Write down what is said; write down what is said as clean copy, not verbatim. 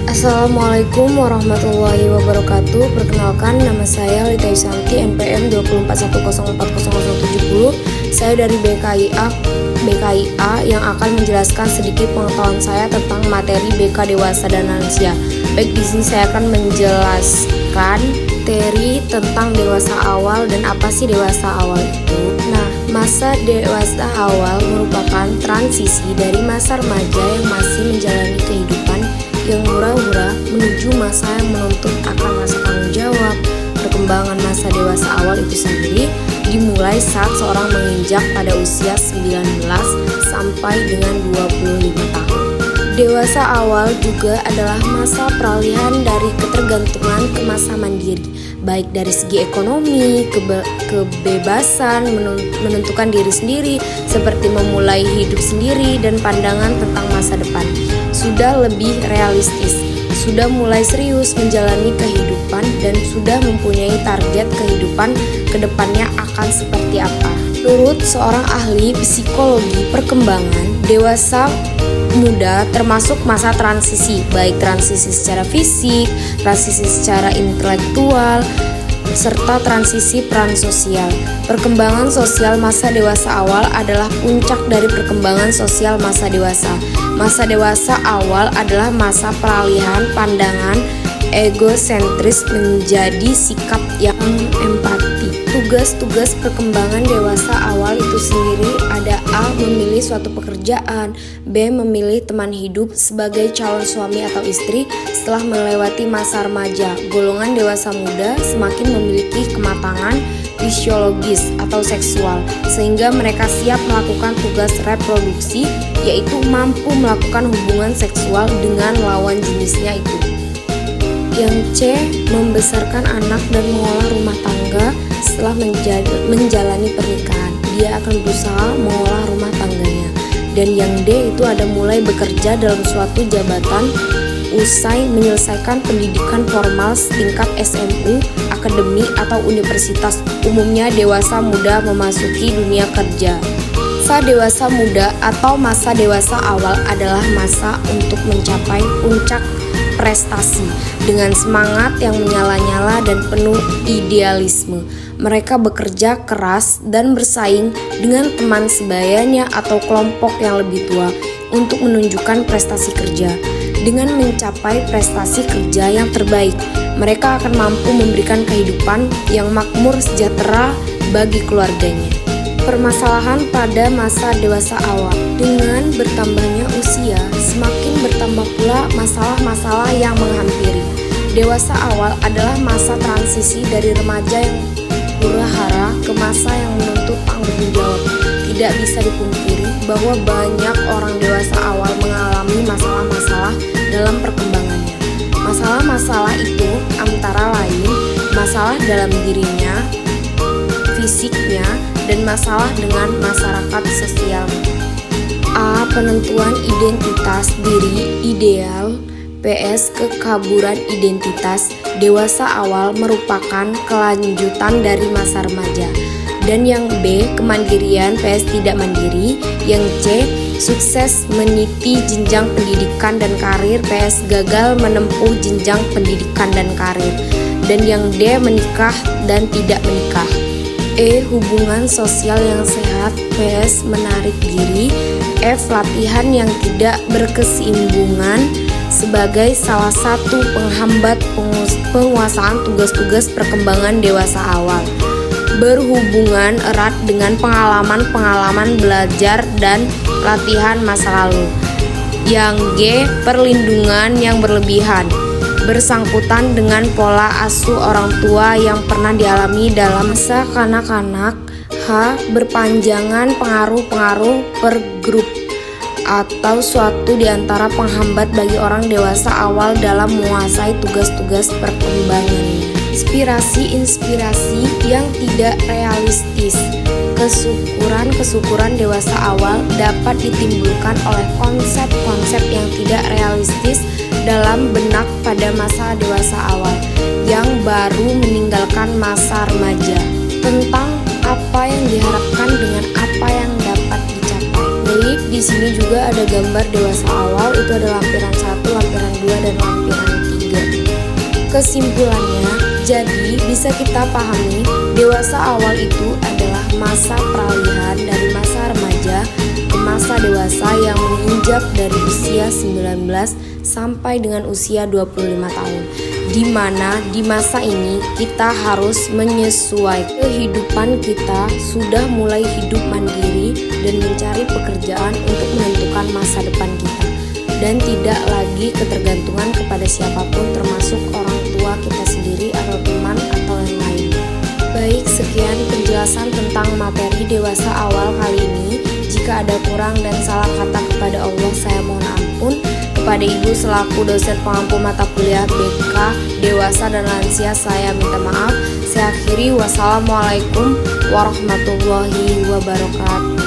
Assalamualaikum warahmatullahi wabarakatuh. Perkenalkan, nama saya Lita Yusanti, NPM 241040070. Saya dari BKIA yang akan menjelaskan sedikit pengetahuan saya tentang materi BK Dewasa dan Lansia. Baik, di sini saya akan menjelaskan materi tentang dewasa awal dan apa sih dewasa awal itu. Nah, masa dewasa awal merupakan transisi dari masa remaja yang masih menjalani kehidupan yang hura-hura menuju masa yang menuntut akan rasa tanggung jawab. Perkembangan masa dewasa awal itu sendiri dimulai saat seorang menginjak pada usia 19 sampai dengan 25 tahun. Dewasa awal juga adalah masa peralihan dari ketergantungan ke masa mandiri, baik dari segi ekonomi, kebebasan menentukan diri sendiri, seperti memulai hidup sendiri, dan pandangan tentang masa depan sudah lebih realistis, sudah mulai serius menjalani kehidupan, dan sudah mempunyai target kehidupan kedepannya akan seperti apa. Menurut seorang ahli psikologi perkembangan, dewasa muda termasuk masa transisi, baik transisi secara fisik, transisi secara intelektual, serta transisi peran sosial. Perkembangan sosial masa dewasa awal adalah puncak dari perkembangan sosial masa dewasa. Masa dewasa awal adalah masa peralihan pandangan egosentris menjadi sikap yang empati. Tugas-tugas perkembangan dewasa awal itu sendiri ada: A. Memilih suatu pekerjaan, B. Memilih teman hidup sebagai calon suami atau istri setelah melewati masa remaja. Golongan dewasa muda semakin memiliki kematangan fisiologis atau seksual sehingga mereka siap melakukan tugas reproduksi, yaitu mampu melakukan hubungan seksual dengan lawan jenisnya itu. Yang C. Membesarkan anak dan mengolah rumah tangga setelah menjalani pernikahan. Dia akan berusaha mengolah rumah tangganya. Dan yang D itu ada mulai bekerja dalam suatu jabatan usai menyelesaikan pendidikan formal setingkat SMU, akademi, atau universitas. Umumnya dewasa muda memasuki dunia kerja. Masa dewasa muda atau masa dewasa awal adalah masa untuk mencapai puncak prestasi dengan semangat yang menyala-nyala dan penuh idealisme. Mereka bekerja keras dan bersaing dengan teman sebayanya atau kelompok yang lebih tua untuk menunjukkan prestasi kerja. Dengan mencapai prestasi kerja yang terbaik, mereka akan mampu memberikan kehidupan yang makmur sejahtera bagi keluarganya. Permasalahan pada masa dewasa awal. Dengan bertambahnya usia, semakin bertambah pula masalah-masalah yang menghampiri. Dewasa awal adalah masa transisi dari remaja yang hura-hara ke masa yang menuntut tanggung jawab. Tidak bisa dipungkiri bahwa banyak orang dewasa awal mengalami masalah-masalah dalam perkembangannya. Masalah-masalah itu antara lain masalah dalam dirinya, fisiknya, dan masalah dengan masyarakat sosial. A. Penentuan identitas diri ideal PS kekaburan identitas. Dewasa awal merupakan kelanjutan dari masa remaja. Dan yang B. Kemandirian PS tidak mandiri. Yang C. Sukses meniti jenjang pendidikan dan karir PS gagal menempuh jenjang pendidikan dan karir. Dan yang D. Menikah dan tidak menikah. E. Hubungan sosial yang sehat PS menarik diri. F. Latihan yang tidak berkesinambungan sebagai salah satu penghambat penguasaan tugas-tugas perkembangan dewasa awal. Berhubungan erat dengan pengalaman-pengalaman belajar dan latihan masa lalu. Yang G. Perlindungan yang berlebihan, bersangkutan dengan pola asuh orang tua yang pernah dialami dalam masa kanak-kanak. H. Berpanjangan pengaruh-pengaruh per grup atau suatu di antara penghambat bagi orang dewasa awal dalam menguasai tugas-tugas perkembangannya. Inspirasi yang tidak realistis. Kesukuran dewasa awal dapat ditimbulkan oleh konsep-konsep yang tidak realistis dalam benak pada masa dewasa awal yang baru meninggalkan masa remaja, tentang apa yang diharapkan dengan apa yang dapat dicapai. Baik, di sini juga ada gambar dewasa awal, itu ada lampiran 1, lampiran 2, dan lampiran Kesimpulannya, jadi bisa kita pahami dewasa awal itu adalah masa peralihan dari masa remaja ke masa dewasa yang menginjak dari usia 19 sampai dengan usia 25 tahun. Di mana di masa ini kita harus menyesuaikan kehidupan kita, sudah mulai hidup mandiri dan mencari pekerjaan untuk menentukan masa depan kita, dan tidak lagi ketergantungan kepada siapapun termasuk orang tua kita sendiri atau teman atau yang lain. Baik, sekian penjelasan tentang materi dewasa awal kali ini. Jika ada kurang dan salah kata kepada Allah, saya mohon ampun. Kepada Ibu selaku dosen pengampu mata kuliah BK Dewasa dan Lansia, saya minta maaf. Saya akhiri, wassalamualaikum warahmatullahi wabarakatuh.